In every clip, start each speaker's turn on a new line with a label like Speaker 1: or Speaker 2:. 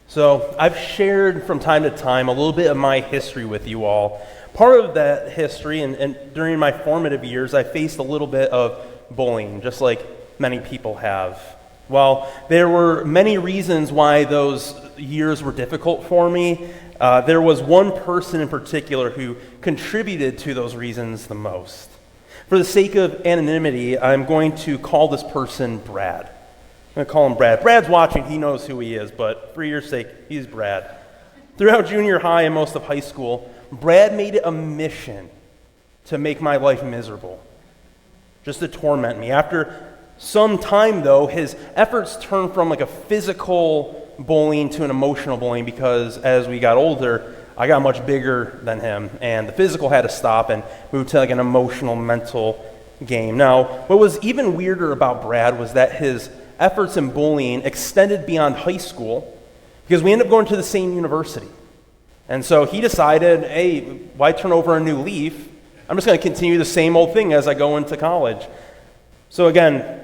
Speaker 1: So I've shared from time to time a little bit of my history with you all. Part of that history, and during my formative years, I faced a little bit of bullying, just like many people have. While there were many reasons why those years were difficult for me, there was one person in particular who contributed to those reasons the most. For the sake of anonymity, I'm going to call this person Brad. I'm going to call him Brad. Brad's watching, he knows who he is, but for your sake, he's Brad. Throughout junior high and most of high school, Brad made it a mission to make my life miserable, just to torment me. After some time, though, his efforts turned from like a physical bullying to an emotional bullying because as we got older, I got much bigger than him, and the physical had to stop and move to like an emotional, mental game. Now, what was even weirder about Brad was that his efforts in bullying extended beyond high school because we ended up going to the same university. And so he decided, hey, why turn over a new leaf? I'm just going to continue the same old thing as I go into college. So again,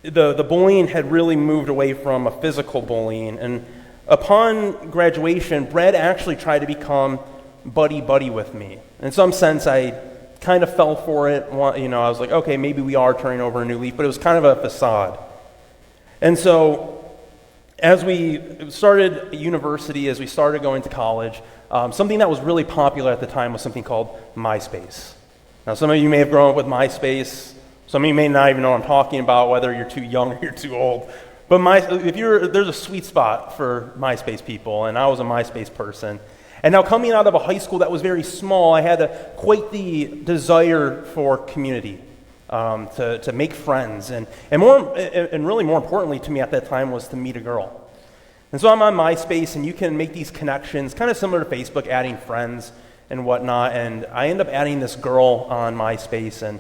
Speaker 1: the bullying had really moved away from a physical bullying. And upon graduation, Brad actually tried to become buddy-buddy with me. In some sense, I kind of fell for it. I was like, okay, maybe we are turning over a new leaf, but it was kind of a facade. And so as we started university, as we started going to college, something that was really popular at the time was something called MySpace. Now, some of you may have grown up with MySpace. Some of you may not even know what I'm talking about, whether you're too young or you're too old. But there's a sweet spot for MySpace people, and I was a MySpace person. And now coming out of a high school that was very small, I had quite the desire for community. To make friends, and really more importantly to me at that time was to meet a girl. And so I'm on MySpace, and you can make these connections, kind of similar to Facebook, adding friends and whatnot. And I end up adding this girl on MySpace, and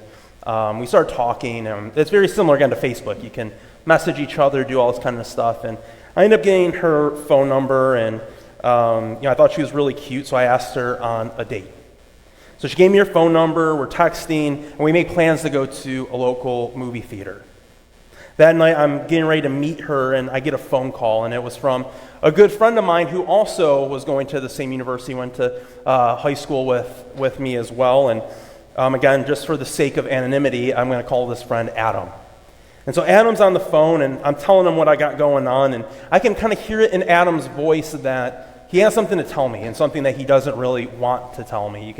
Speaker 1: we start talking. It's very similar again to Facebook. You can message each other, do all this kind of stuff. And I end up getting her phone number, and I thought she was really cute, so I asked her on a date. So she gave me her phone number, we're texting, and we make plans to go to a local movie theater. That night, I'm getting ready to meet her, and I get a phone call, and it was from a good friend of mine who also was going to the same university, went to high school with me as well. And again, just for the sake of anonymity, I'm going to call this friend Adam. And so Adam's on the phone, and I'm telling him what I got going on, and I can kind of hear it in Adam's voice that he has something to tell me and something that he doesn't really want to tell me. You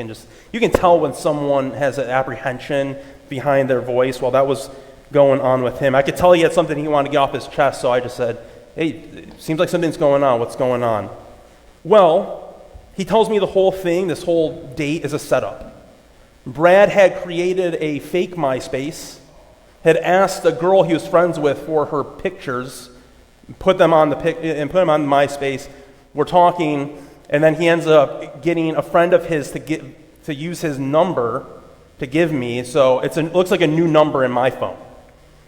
Speaker 1: can tell when someone has an apprehension behind their voice. Well, that was going on with him. I could tell he had something he wanted to get off his chest, so I just said, hey, it seems like something's going on. What's going on? Well, he tells me the whole thing, this whole date is a setup. Brad had created a fake MySpace, had asked a girl he was friends with for her pictures, put them on MySpace. We're talking, and then he ends up getting a friend of his to use his number to give me. So it looks like a new number in my phone,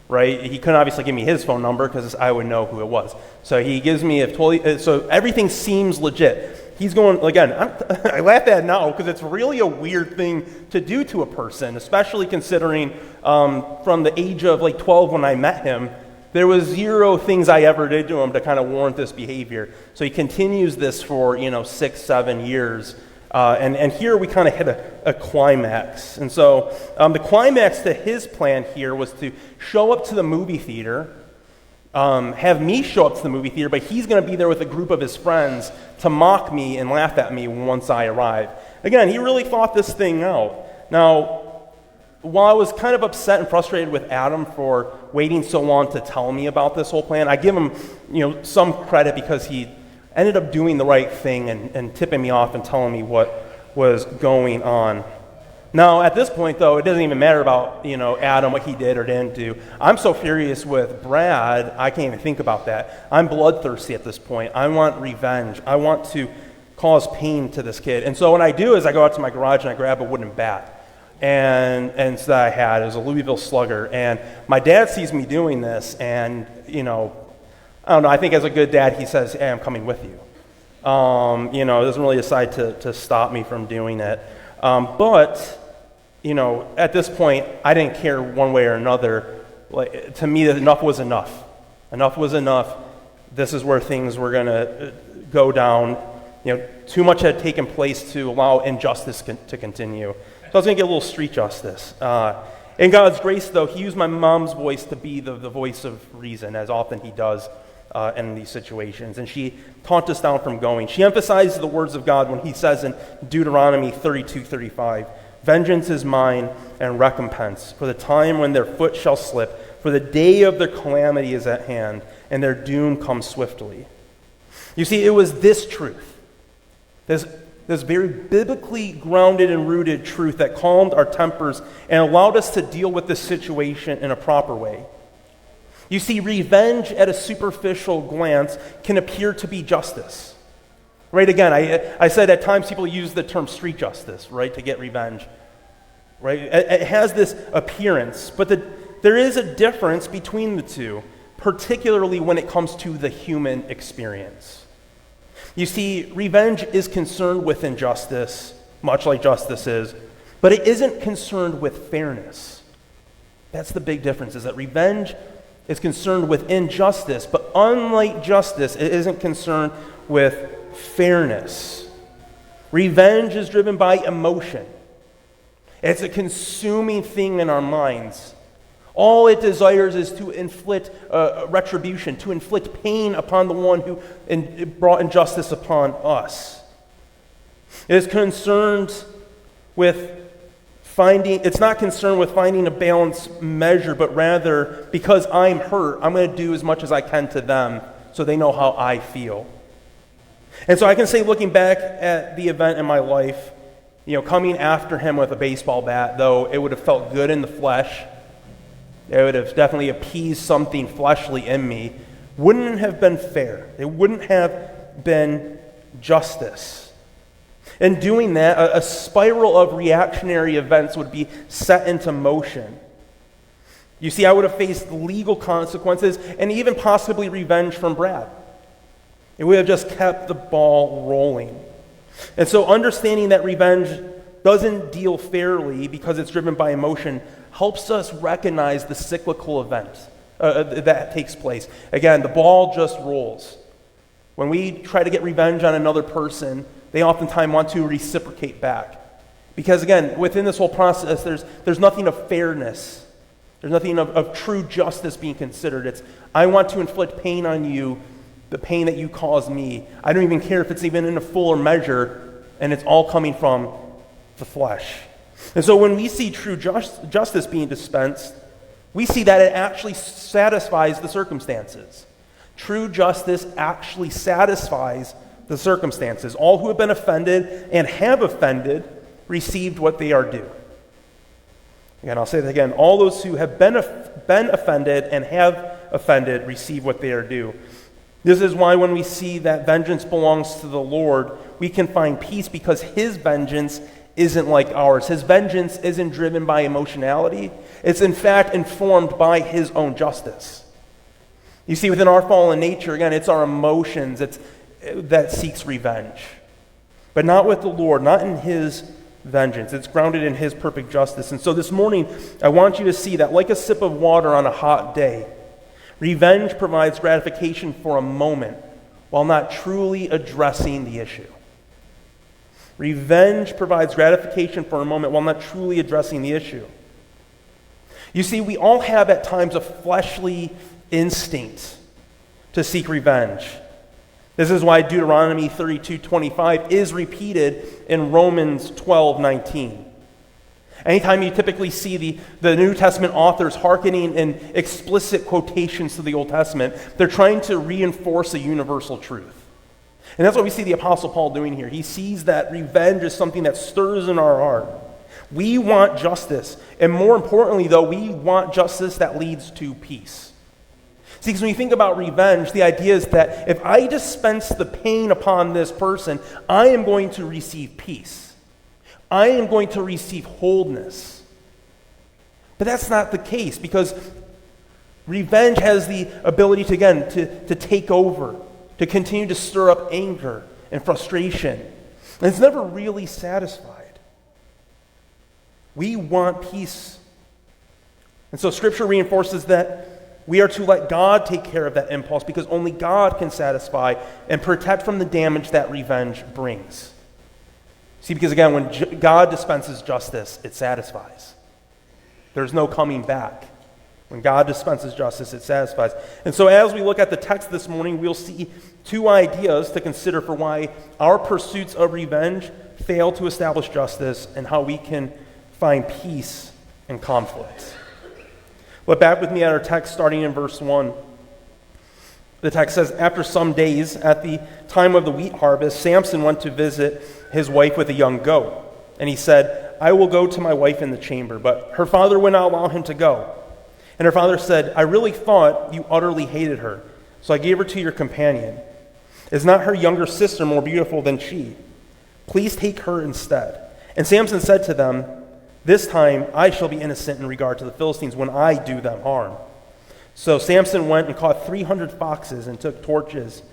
Speaker 1: right? He couldn't obviously give me his phone number because I would know who it was. So he gives me so everything seems legit. He's going, again, I laugh at it now because it's really a weird thing to do to a person, especially considering from the age of like 12 when I met him, there was zero things I ever did to him to kind of warrant this behavior. So he continues this for 6-7 years. And here we kind of hit a climax. And so the climax to his plan here was to show up to the movie theater, have me show up to the movie theater, but he's going to be there with a group of his friends to mock me and laugh at me once I arrive. Again, he really thought this thing out. Now, while I was kind of upset and frustrated with Adam for waiting so long to tell me about this whole plan, I give him some credit because he ended up doing the right thing and tipping me off and telling me what was going on. Now, at this point, though, it doesn't even matter about Adam, what he did or didn't do. I'm so furious with Brad, I can't even think about that. I'm bloodthirsty at this point. I want revenge. I want to cause pain to this kid. And so what I do is I go out to my garage and I grab a wooden bat. And so that I had, it was a Louisville Slugger. And my dad sees me doing this, and, I don't know, I think as a good dad, he says, hey, I'm coming with you. Doesn't really decide to stop me from doing it. But at this point, I didn't care one way or another. Like, to me, enough was enough. Enough was enough. this is where things were going to go down. Too much had taken place to allow injustice to continue. So I was going to get a little street justice. In God's grace, though, he used my mom's voice to be the voice of reason, as often he does in these situations. And she talked us down from going. She emphasized the words of God when he says in Deuteronomy 32:35, "Vengeance is mine and recompense, for the time when their foot shall slip, for the day of their calamity is at hand, and their doom comes swiftly." You see, it was this truth, this very biblically grounded and rooted truth that calmed our tempers and allowed us to deal with this situation in a proper way. You see, revenge at a superficial glance can appear to be justice. Right, again, I said at times people use the term street justice, right, to get revenge. Right? It has this appearance, but there is a difference between the two, particularly when it comes to the human experience. You see, revenge is concerned with injustice, much like justice is, but it isn't concerned with fairness. That's the big difference, is that revenge is concerned with injustice, but unlike justice, it isn't concerned with fairness. Revenge is driven by emotion. It's a consuming thing in our minds. All it desires is to inflict retribution, to inflict pain upon the one who brought injustice upon us. It is concerned with it's not concerned with finding a balanced measure, but rather, because I'm hurt, I'm going to do as much as I can to them so they know how I feel. And so I can say, looking back at the event in my life, coming after him with a baseball bat, though it would have felt good in the flesh, it would have definitely appeased something fleshly in me, wouldn't have been fair. It wouldn't have been justice. In doing that, a spiral of reactionary events would be set into motion. You see, I would have faced legal consequences and even possibly revenge from Brad. It would have just kept the ball rolling. And so understanding that revenge doesn't deal fairly because it's driven by emotion helps us recognize the cyclical event that takes place. Again, the ball just rolls. When we try to get revenge on another person, they oftentimes want to reciprocate back. Because again, within this whole process, there's nothing of fairness. There's nothing of true justice being considered. It's, I want to inflict pain on you, the pain that you caused me. I don't even care if it's even in a fuller measure, and it's all coming from the flesh. And so when we see true justice being dispensed, we see that it actually satisfies the circumstances. True justice actually satisfies the circumstances. All who have been offended and have offended received what they are due. Again, I'll say that again. All those who have been offended and have offended receive what they are due. This is why when we see that vengeance belongs to the Lord, we can find peace because his vengeance isn't like ours. His vengeance isn't driven by emotionality. It's in fact informed by his own justice. You see, within our fallen nature, again, it's our emotions that seeks revenge. But not with the Lord, not in his vengeance. It's grounded in his perfect justice. And so this morning, I want you to see that like a sip of water on a hot day, revenge provides gratification for a moment while not truly addressing the issue. Revenge provides gratification for a moment while not truly addressing the issue. You see, we all have at times a fleshly instinct to seek revenge. This is why Deuteronomy 32:25 is repeated in Romans 12:19. Anytime you typically see the New Testament authors hearkening in explicit quotations to the Old Testament, they're trying to reinforce a universal truth. And that's what we see the Apostle Paul doing here. He sees that revenge is something that stirs in our heart. We want justice. And more importantly, though, we want justice that leads to peace. See, because when you think about revenge, the idea is that if I dispense the pain upon this person, I am going to receive peace. I am going to receive wholeness. But that's not the case, because revenge has the ability to, again, to take over, to continue to stir up anger and frustration. And it's never really satisfied. We want peace. And so Scripture reinforces that we are to let God take care of that impulse because only God can satisfy and protect from the damage that revenge brings. See, because again, when God dispenses justice, it satisfies. There's no coming back. When God dispenses justice, it satisfies. And so as we look at the text this morning, we'll see two ideas to consider for why our pursuits of revenge fail to establish justice and how we can find peace in conflict. Look back with me at our text starting in verse 1. The text says, "After some days, at the time of the wheat harvest, Samson went to visit his wife with a young goat. And he said, 'I will go to my wife in the chamber.' But her father would not allow him to go. And her father said, 'I really thought you utterly hated her, so I gave her to your companion. Is not her younger sister more beautiful than she? Please take her instead.' And Samson said to them, 'This time I shall be innocent in regard to the Philistines when I do them harm.' So Samson went and caught 300 foxes and took torches.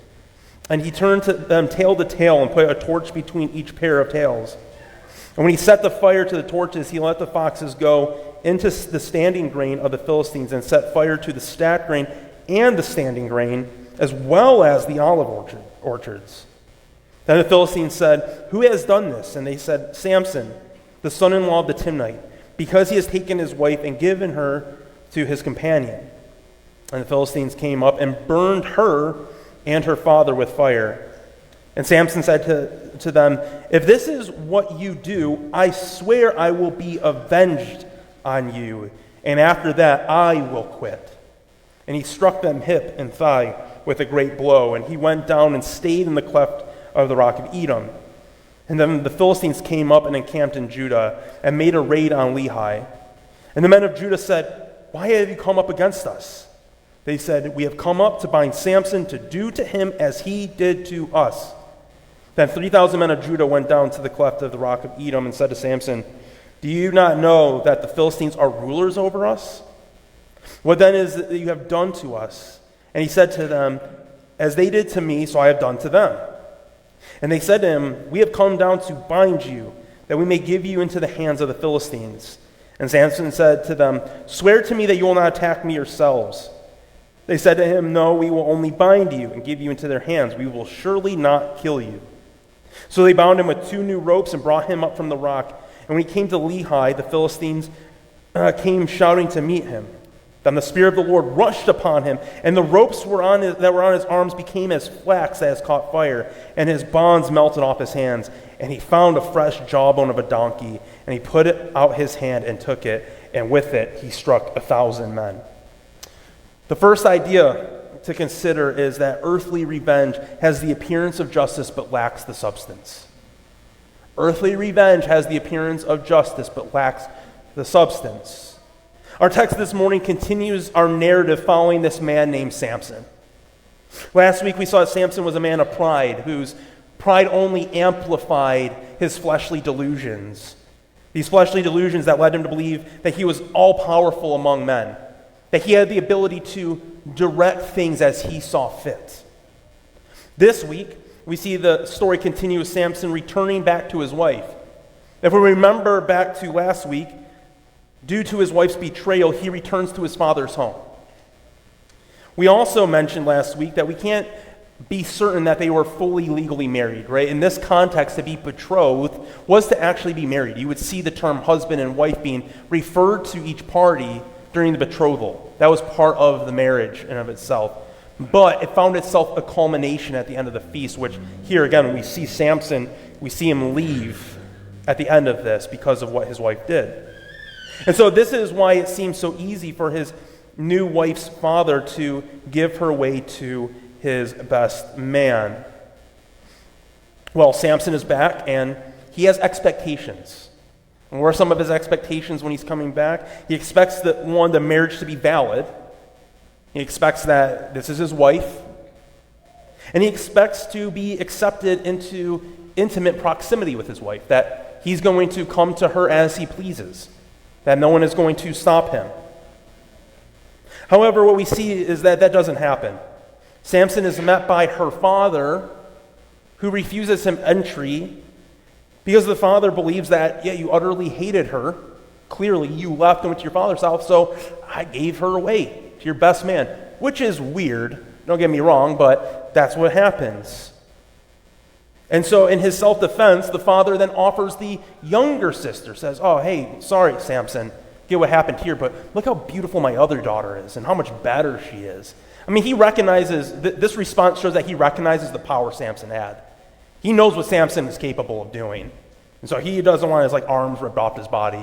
Speaker 1: And he turned to them tail to tail and put a torch between each pair of tails. And when he set the fire to the torches, he let the foxes go into the standing grain of the Philistines and set fire to the stacked grain and the standing grain, as well as the olive orchards. Then the Philistines said, 'Who has done this?' And they said, 'Samson, the son-in-law of the Timnite, because he has taken his wife and given her to his companion.' And the Philistines came up and burned her and her father with fire. And Samson said to them, 'If this is what you do, I swear I will be avenged on you, and after that I will quit.' And he struck them hip and thigh with a great blow, and he went down and stayed in the cleft of the rock of Edom. And then the Philistines came up and encamped in Judah and made a raid on Lehi. And the men of Judah said, 'Why have you come up against us?' They said, 'We have come up to bind Samson to do to him as he did to us.' Then 3,000 men of Judah went down to the cleft of the rock of Edom and said to Samson, 'Do you not know that the Philistines are rulers over us? What then is it that you have done to us?' And he said to them, 'As they did to me, so I have done to them.' And they said to him, 'We have come down to bind you, that we may give you into the hands of the Philistines.' And Samson said to them, 'Swear to me that you will not attack me yourselves.' They said to him, 'No, we will only bind you and give you into their hands. We will surely not kill you.' So they bound him with 2 new ropes and brought him up from the rock. And when he came to Lehi, the Philistines came shouting to meet him. Then the Spirit of the Lord rushed upon him, and the ropes that were on his arms became as flax that has caught fire, and his bonds melted off his hands. And he found a fresh jawbone of a donkey, and he put it out his hand and took it, and with it he struck 1,000 men." The first idea to consider is that earthly revenge has the appearance of justice but lacks the substance. Earthly revenge has the appearance of justice but lacks the substance. Our text this morning continues our narrative following this man named Samson. Last week we saw that Samson was a man of pride, whose pride only amplified his fleshly delusions. These fleshly delusions that led him to believe that he was all-powerful among men, that he had the ability to direct things as he saw fit. This week, we see the story continue with Samson returning back to his wife. If we remember back to last week, due to his wife's betrayal, he returns to his father's home. We also mentioned last week that we can't be certain that they were fully legally married, right? In this context, to be betrothed was to actually be married. You would see the term husband and wife being referred to each party during the betrothal. That was part of the marriage in of itself. But it found itself a culmination at the end of the feast, which here again, when we see Samson, we see him leave at the end of this because of what his wife did. And so this is why it seems so easy for his new wife's father to give her away to his best man. Well, Samson is back and he has expectations. And what are some of his expectations when he's coming back? He expects that, one, the marriage to be valid. He expects that this is his wife. And he expects to be accepted into intimate proximity with his wife, that he's going to come to her as he pleases, that no one is going to stop him. However, what we see is that that doesn't happen. Samson is met by her father, who refuses him entry because the father believes that, yeah, you utterly hated her. Clearly, you left and went to your father's house, so I gave her away. to your best man, which is weird. Don't get me wrong, but that's what happens. And so in his self-defense, the father then offers the younger sister, says, oh, hey, sorry, Samson, get what happened here, but look how beautiful my other daughter is and how much better she is. I mean, he recognizes, this response shows that he recognizes the power Samson had. He knows what Samson is capable of doing. And so he doesn't want his arms ripped off his body,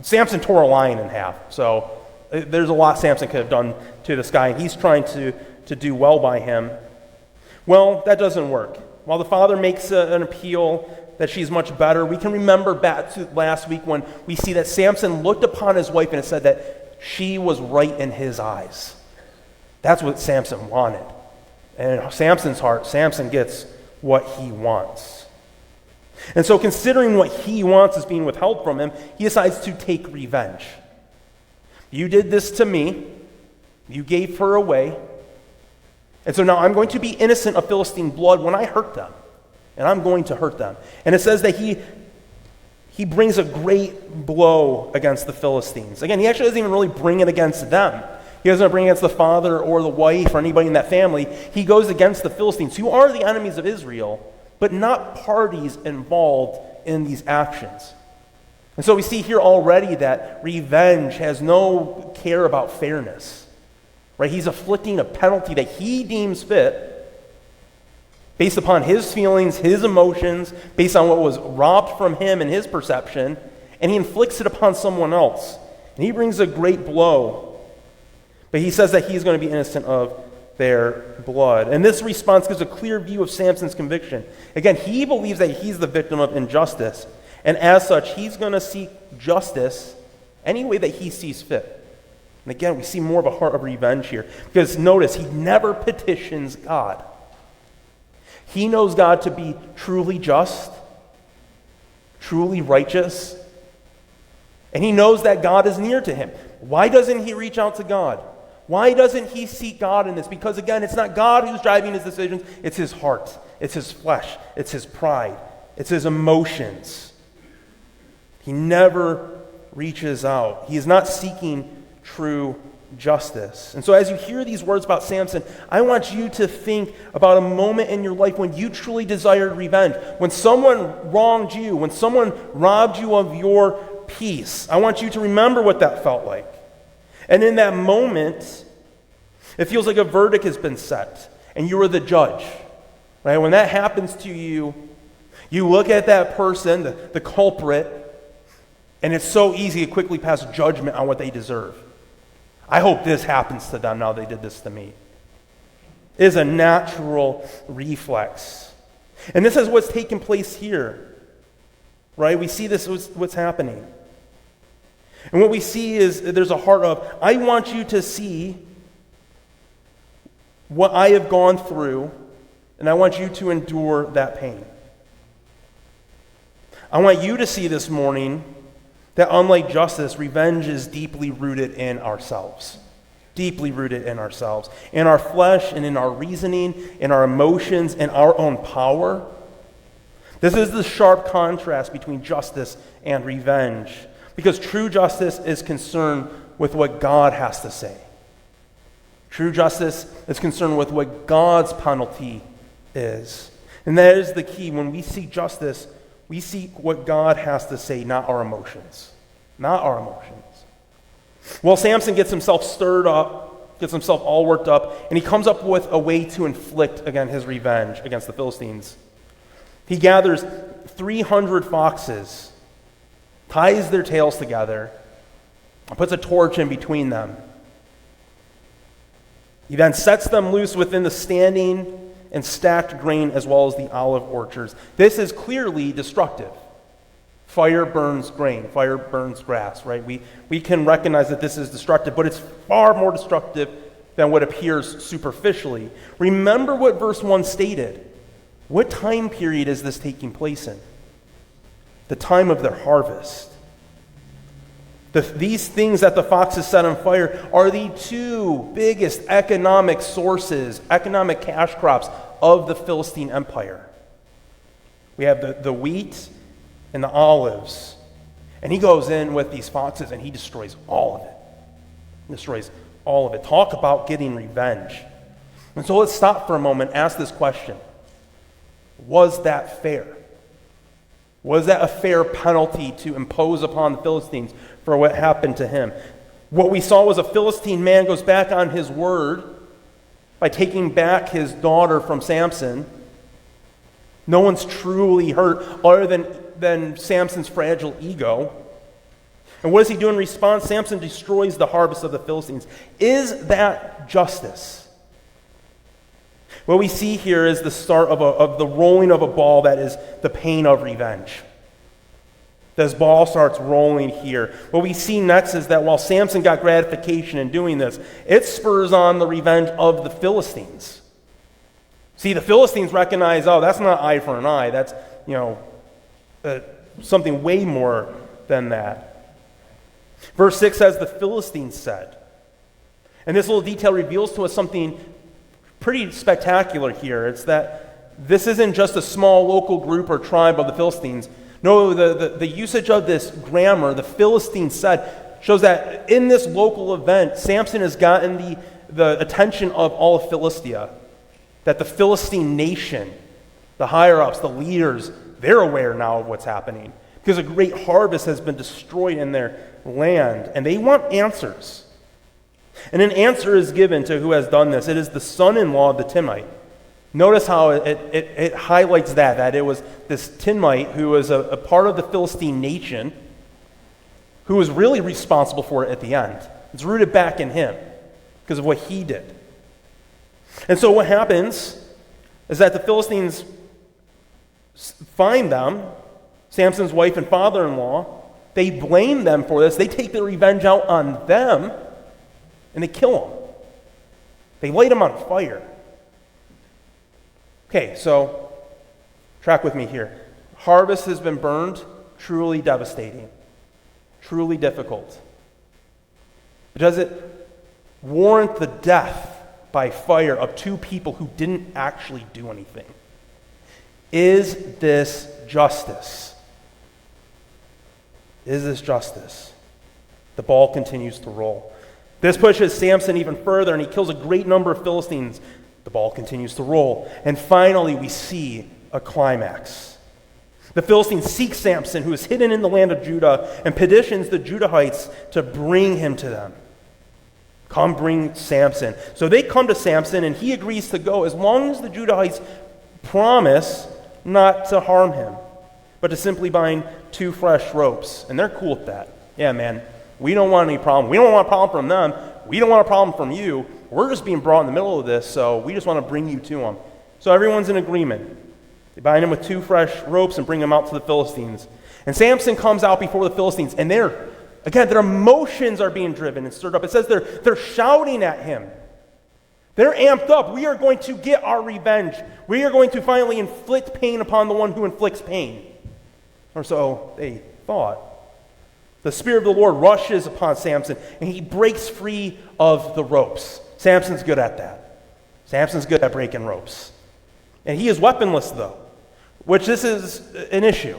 Speaker 1: Samson tore a lion in half. So there's a lot Samson could have done to this guy, and he's trying to do well by him. Well, that doesn't work. While the father makes an appeal that she's much better, we can remember back to last week when we see that Samson looked upon his wife and it said that she was right in his eyes. That's what Samson wanted. And in Samson's heart, Samson gets what he wants. And so considering what he wants is being withheld from him, he decides to take revenge. You did this to me. You gave her away. And so now I'm going to be innocent of Philistine blood when I hurt them. And I'm going to hurt them. And it says that he brings a great blow against the Philistines. Again, he actually doesn't even really bring it against them. He doesn't bring it against the father or the wife or anybody in that family. He goes against the Philistines, who are the enemies of Israel, but not parties involved in these actions. And so we see here already that revenge has no care about fairness. Right? He's inflicting a penalty that he deems fit based upon his feelings, his emotions, based on what was robbed from him and his perception, and he inflicts it upon someone else. And he brings a great blow. But he says that he's going to be innocent of their blood. And this response gives a clear view of Samson's conviction. Again, he believes that he's the victim of injustice. And as such, he's going to seek justice any way that he sees fit. And again, we see more of a heart of revenge here. Because notice, he never petitions God. He knows God to be truly just, truly righteous, and he knows that God is near to him. Why doesn't he reach out to God? Why doesn't he seek God in this? Because again, it's not God who's driving his decisions, it's his heart, it's his flesh, it's his pride, it's his emotions. He never reaches out. He is not seeking true justice. And so as you hear these words about Samson, I want you to think about a moment in your life when you truly desired revenge, when someone wronged you, when someone robbed you of your peace. I want you to remember what that felt like. And in that moment, it feels like a verdict has been set, and you are the judge. Right? When that happens to you, you look at that person, the culprit, and it's so easy to quickly pass judgment on what they deserve. I hope this happens to them now they did this to me. It is a natural reflex. And this is what's taking place here. Right? We see this what's happening. And what we see is there's a heart of, I want you to see what I have gone through, and I want you to endure that pain. I want you to see this morning that unlike justice, revenge is deeply rooted in ourselves. Deeply rooted in ourselves. In our flesh and in our reasoning, in our emotions, and our own power. This is the sharp contrast between justice and revenge. Because true justice is concerned with what God has to say. True justice is concerned with what God's penalty is. And that is the key. When we seek justice, we seek what God has to say, not our emotions. Not our emotions. Well, Samson gets himself stirred up, gets himself all worked up, and he comes up with a way to inflict, again, his revenge against the Philistines. He gathers 300 foxes, ties their tails together, and puts a torch in between them. He then sets them loose within the standing and stacked grain as well as the olive orchards. This is clearly destructive. Fire burns grain, fire burns grass, right? We can recognize that this is destructive, but it's far more destructive than what appears superficially. Remember what verse 1 stated. What time period is this taking place in? The time of their harvest. These things that the foxes set on fire are the two biggest economic sources, economic cash crops of the Philistine Empire. We have the wheat and the olives. And he goes in with these foxes and he destroys all of it. Destroys all of it. Talk about getting revenge. And so let's stop for a moment, ask this question. Was that fair? Was that a fair penalty to impose upon the Philistines for what happened to him? What we saw was a Philistine man goes back on his word by taking back his daughter from Samson. No one's truly hurt other than Samson's fragile ego. And what does he do in response? Samson destroys the harvest of the Philistines. Is that justice? What we see here is the start of the rolling of a ball that is the pain of revenge. This ball starts rolling here. What we see next is that while Samson got gratification in doing this, it spurs on the revenge of the Philistines. See, the Philistines recognize, oh, that's not eye for an eye. That's, something way more than that. Verse 6 says, the Philistines said. And this little detail reveals to us something pretty spectacular here. It's that this isn't just a small local group or tribe of the Philistines. No, the usage of this grammar, the Philistines said, shows that in this local event, Samson has gotten the attention of all of Philistia. That the Philistine nation, the higher-ups, the leaders, they're aware now of what's happening. Because a great harvest has been destroyed in their land. And they want answers. And an answer is given to who has done this. It is the son-in-law of the Timnite. Notice how it highlights that it was this Timnite who was a part of the Philistine nation who was really responsible for it at the end. It's rooted back in him because of what he did. And so what happens is that the Philistines find them, Samson's wife and father-in-law, they blame them for this, they take their revenge out on them, and they kill them. They light them on fire. Okay, so track with me here. Harvest has been burned, truly devastating, truly difficult. Does it warrant the death by fire of two people who didn't actually do anything? Is this justice? Is this justice? The ball continues to roll. This pushes Samson even further, and he kills a great number of Philistines. The ball continues to roll. And finally, we see a climax. The Philistines seek Samson, who is hidden in the land of Judah, and petitions the Judahites to bring him to them. Come bring Samson. So they come to Samson, and he agrees to go as long as the Judahites promise not to harm him, but to simply bind 2 fresh ropes. And they're cool with that. Yeah, man, we don't want any problem. We don't want a problem from them. We don't want a problem from you. We're just being brought in the middle of this, so we just want to bring you to them. So everyone's in agreement. They bind him with 2 fresh ropes and bring him out to the Philistines. And Samson comes out before the Philistines, and their emotions are being driven and stirred up. It says they're shouting at him. They're amped up. We are going to get our revenge. We are going to finally inflict pain upon the one who inflicts pain. Or so they thought. The Spirit of the Lord rushes upon Samson, and he breaks free of the ropes. Samson's good at that. Samson's good at breaking ropes. And he is weaponless, though, which this is an issue,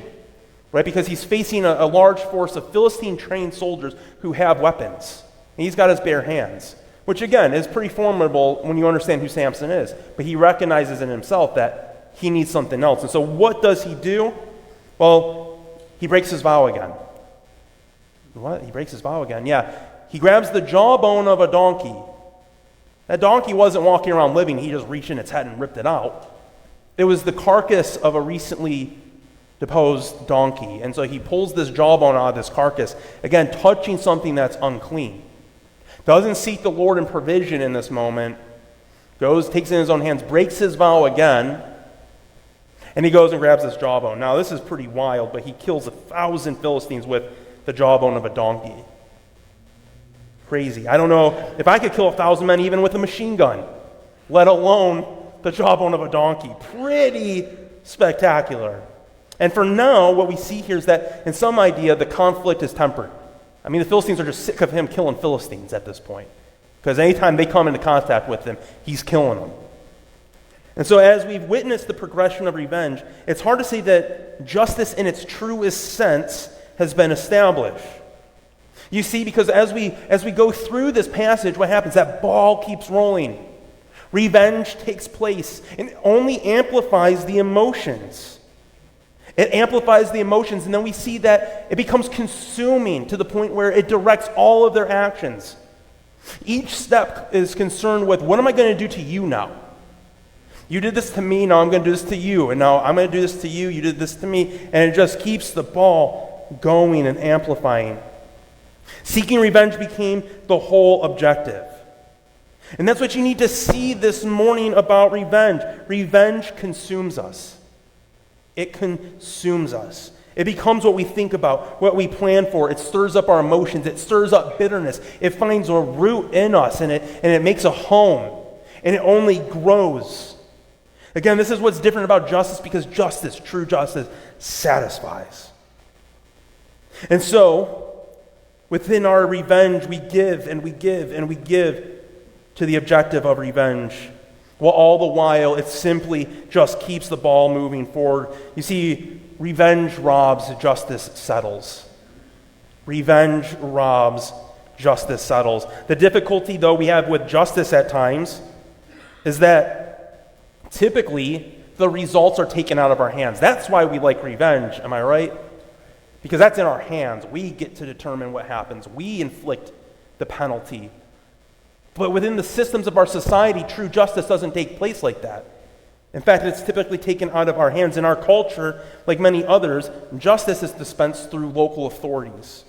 Speaker 1: right? Because he's facing a large force of Philistine-trained soldiers who have weapons. And he's got his bare hands, which, again, is pretty formidable when you understand who Samson is. But he recognizes in himself that he needs something else. And so what does he do? Well, he breaks his vow again. What? He breaks his vow again. Yeah. He grabs the jawbone of a donkey. That donkey wasn't walking around living. He just reached in its head and ripped it out. It was the carcass of a recently deposed donkey. And so he pulls this jawbone out of this carcass, again, touching something that's unclean. Doesn't seek the Lord in provision in this moment. Goes, takes it in his own hands, breaks his vow again, and he goes and grabs this jawbone. Now, this is pretty wild, but he kills 1,000 Philistines with the jawbone of a donkey. Crazy. I don't know if I could kill 1,000 men even with a machine gun, let alone the jawbone of a donkey. Pretty spectacular. And for now, what we see here is that in some idea, the conflict is tempered. I mean, the Philistines are just sick of him killing Philistines at this point. Because anytime they come into contact with him, he's killing them. And so as we've witnessed the progression of revenge, it's hard to say that justice in its truest sense has been established. You see, because as we go through this passage, what happens? That ball keeps rolling. Revenge takes place, and it only amplifies the emotions. It amplifies the emotions, and then we see that it becomes consuming to the point where it directs all of their actions. Each step is concerned with, what am I going to do to you now? You did this to me, now I'm going to do this to you, and now I'm going to do this to you, you did this to me, and it just keeps the ball going and amplifying. Seeking revenge became the whole objective. And that's what you need to see this morning about revenge. Revenge consumes us. It consumes us. It becomes what we think about, what we plan for. It stirs up our emotions. It stirs up bitterness. It finds a root in us, and it makes a home. And it only grows. Again, this is what's different about justice, because justice, true justice, satisfies. And so, within our revenge, we give and we give and we give to the objective of revenge, while all the while it simply just keeps the ball moving forward. You see, revenge robs, justice settles. Revenge robs, justice settles. The difficulty, though, we have with justice at times is that typically the results are taken out of our hands. That's why we like revenge, am I right? Because that's in our hands. We get to determine what happens. We inflict the penalty. But within the systems of our society, true justice doesn't take place like that. In fact, it's typically taken out of our hands. In our culture, like many others, justice is dispensed through local authorities.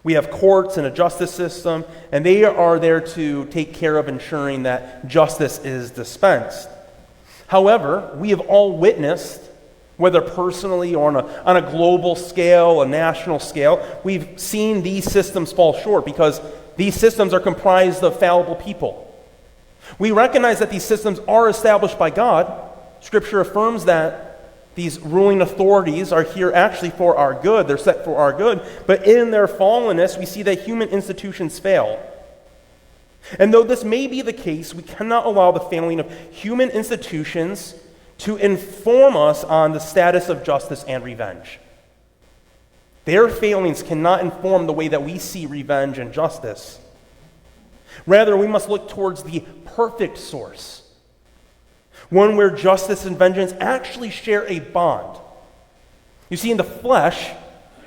Speaker 1: We have courts and a justice system, and they are there to take care of ensuring that justice is dispensed. However, we have all witnessed, whether personally or on a global scale, a national scale, we've seen these systems fall short because these systems are comprised of fallible people. We recognize that these systems are established by God. Scripture affirms that these ruling authorities are here actually for our good. They're set for our good. But in their fallenness, we see that human institutions fail. And though this may be the case, we cannot allow the failing of human institutions to inform us on the status of justice and revenge. Their failings cannot inform the way that we see revenge and justice. Rather, we must look towards the perfect source, one where justice and vengeance actually share a bond. You see, in the flesh,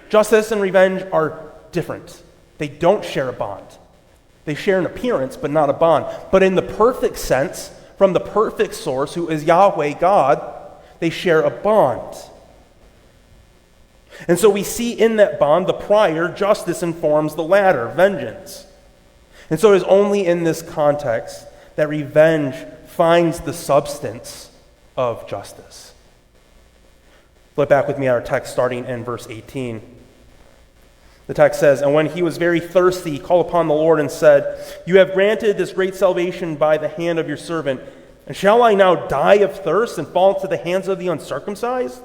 Speaker 1: justice and revenge are different. They don't share a bond. They share an appearance, but not a bond. But in the perfect sense, from the perfect source, who is Yahweh, God, they share a bond. And so we see in that bond the prior, justice informs the latter, vengeance. And so it is only in this context that revenge finds the substance of justice. Flip back with me at our text starting in verse 18. The text says, "And when he was very thirsty, he called upon the Lord and said, 'You have granted this great salvation by the hand of your servant. And shall I now die of thirst and fall into the hands of the uncircumcised?'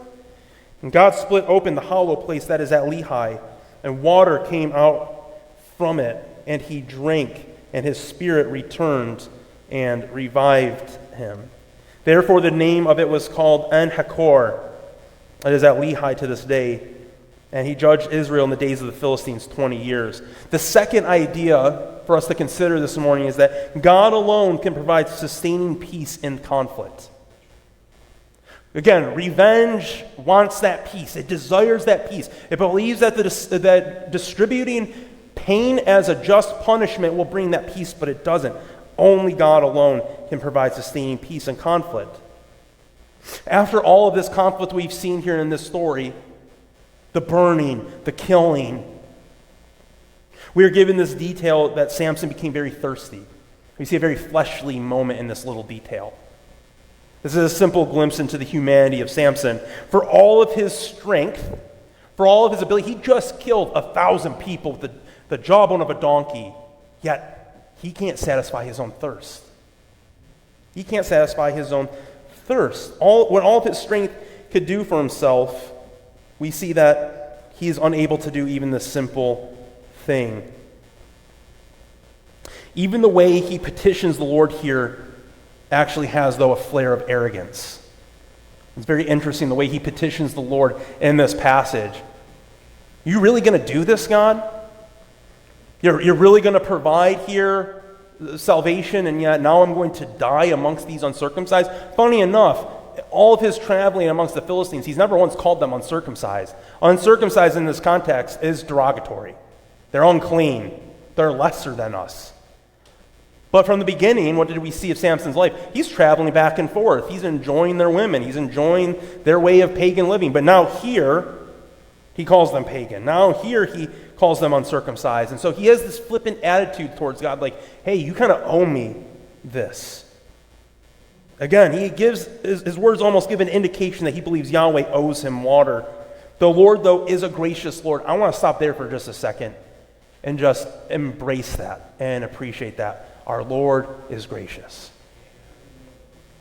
Speaker 1: And God split open the hollow place that is at Lehi, and water came out from it, and he drank, and his spirit returned and revived him. Therefore the name of it was called En-Hakor. It is at Lehi to this day. And he judged Israel in the days of the Philistines 20 years. The second idea for us to consider this morning is that God alone can provide sustaining peace in conflict. Again, revenge wants that peace. It desires that peace. It believes that that distributing pain as a just punishment will bring that peace, but it doesn't. Only God alone can provide sustaining peace in conflict. After all of this conflict we've seen here in this story, the burning, the killing, we are given this detail that Samson became very thirsty. We see a very fleshly moment in this little detail. This is a simple glimpse into the humanity of Samson. For all of his strength, for all of his ability, he just killed 1,000 people with the jawbone of a donkey, yet he can't satisfy his own thirst. He can't satisfy his own thirst. What all of his strength could do for himself, we see that he is unable to do even this simple thing. Even the way he petitions the Lord here actually has, though, a flare of arrogance. It's very interesting the way he petitions the Lord in this passage. You really going to do this, God? You're really going to provide here salvation, and yet now I'm going to die amongst these uncircumcised? Funny enough, all of his traveling amongst the Philistines, he's never once called them uncircumcised. Uncircumcised in this context is derogatory. They're unclean. They're lesser than us. But from the beginning, what did we see of Samson's life? He's traveling back and forth. He's enjoying their women. He's enjoying their way of pagan living. But now here, he calls them pagan. Now here, he calls them uncircumcised. And so he has this flippant attitude towards God, like, hey, you kind of owe me this. Again, he gives, his words almost give an indication that he believes Yahweh owes him water. The Lord, though, is a gracious Lord. I want to stop there for just a second and just embrace that and appreciate that. Our Lord is gracious.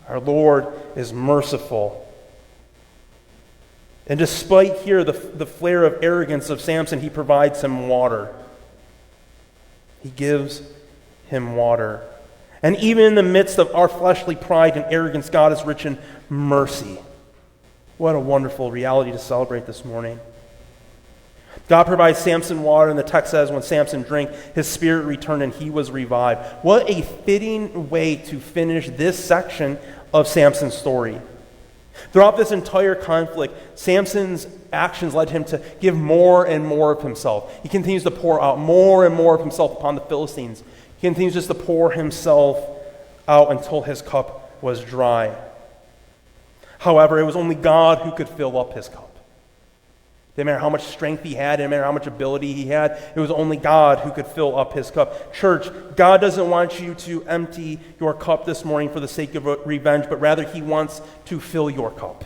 Speaker 1: Our Lord is merciful. And despite here the flare of arrogance of Samson, he provides him water. He gives him water. And even in the midst of our fleshly pride and arrogance, God is rich in mercy. What a wonderful reality to celebrate this morning. God provides Samson water, and the text says when Samson drank, his spirit returned and he was revived. What a fitting way to finish this section of Samson's story. Throughout this entire conflict, Samson's actions led him to give more and more of himself. He continues to pour out more and more of himself upon the Philistines. He continues just to pour himself out until his cup was dry. However, it was only God who could fill up his cup. Didn't matter how much strength he had, didn't matter how much ability he had, it was only God who could fill up his cup. Church, God doesn't want you to empty your cup this morning for the sake of revenge, but rather he wants to fill your cup.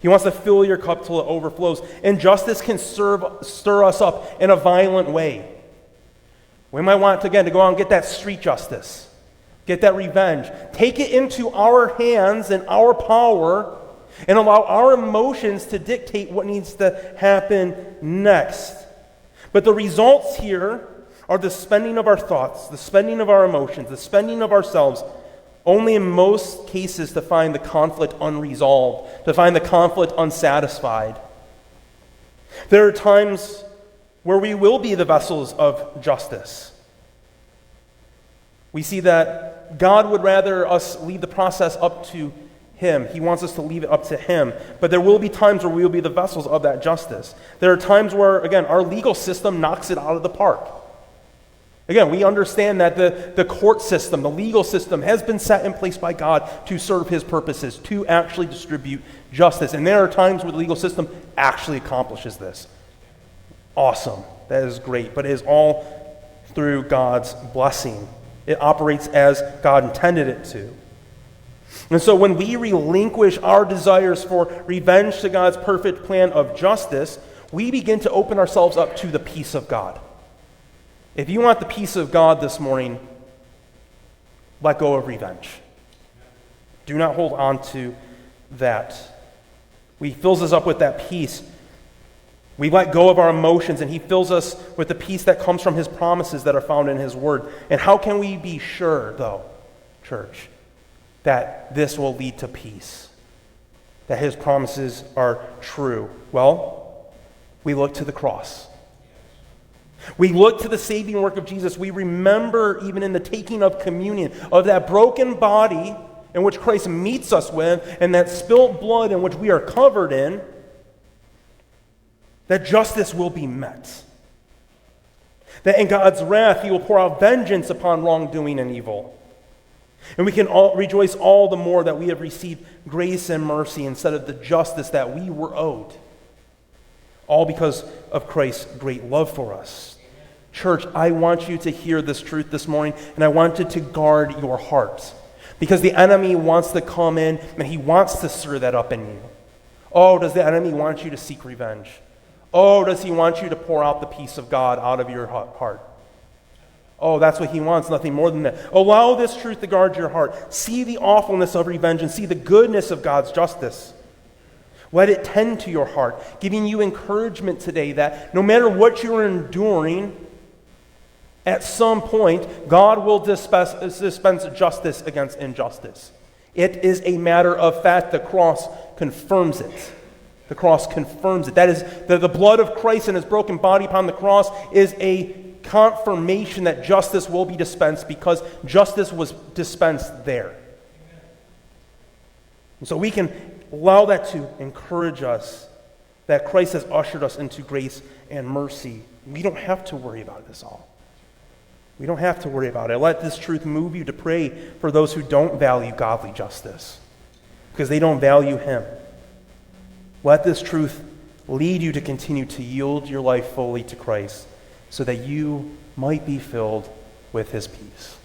Speaker 1: He wants to fill your cup till it overflows. And justice can stir us up in a violent way. We might want to, again, to go out and get that street justice, get that revenge, take it into our hands and our power, and allow our emotions to dictate what needs to happen next. But the results here are the spending of our thoughts, the spending of our emotions, the spending of ourselves, only in most cases to find the conflict unresolved, to find the conflict unsatisfied. There are times where we will be the vessels of justice. We see that God would rather us leave the process up to Him. He wants us to leave it up to Him. But there will be times where we will be the vessels of that justice. There are times where, again, our legal system knocks it out of the park. Again, we understand that the court system, the legal system, has been set in place by God to serve His purposes, to actually distribute justice. And there are times where the legal system actually accomplishes this. Awesome. That is great. But it is all through God's blessing. It operates as God intended it to. And so when we relinquish our desires for revenge to God's perfect plan of justice, we begin to open ourselves up to the peace of God. If you want the peace of God this morning, let go of revenge. Do not hold on to that. He fills us up with that peace. We let go of our emotions, and He fills us with the peace that comes from His promises that are found in His Word. And how can we be sure, though, church, that this will lead to peace, that His promises are true? Well, we look to the cross. We look to the saving work of Jesus. We remember, even in the taking of communion, of that broken body in which Christ meets us with, and that spilt blood in which we are covered in, that justice will be met. That in God's wrath, He will pour out vengeance upon wrongdoing and evil. And we can all rejoice all the more that we have received grace and mercy instead of the justice that we were owed. All because of Christ's great love for us. Church, I want you to hear this truth this morning, and I want you to guard your heart. Because the enemy wants to come in, and he wants to stir that up in you. Oh, does the enemy want you to seek revenge? Oh, does he want you to pour out the peace of God out of your heart? Oh, that's what he wants, nothing more than that. Allow this truth to guard your heart. See the awfulness of revenge and see the goodness of God's justice. Let it tend to your heart, giving you encouragement today that no matter what you're enduring, at some point, God will dispense justice against injustice. It is a matter of fact. The cross confirms it. The cross confirms it. That is, the blood of Christ and His broken body upon the cross is a confirmation that justice will be dispensed because justice was dispensed there. And so we can allow that to encourage us that Christ has ushered us into grace and mercy. We don't have to worry about this all. We don't have to worry about it. Let this truth move you to pray for those who don't value godly justice because they don't value Him. Let this truth lead you to continue to yield your life fully to Christ so that you might be filled with His peace.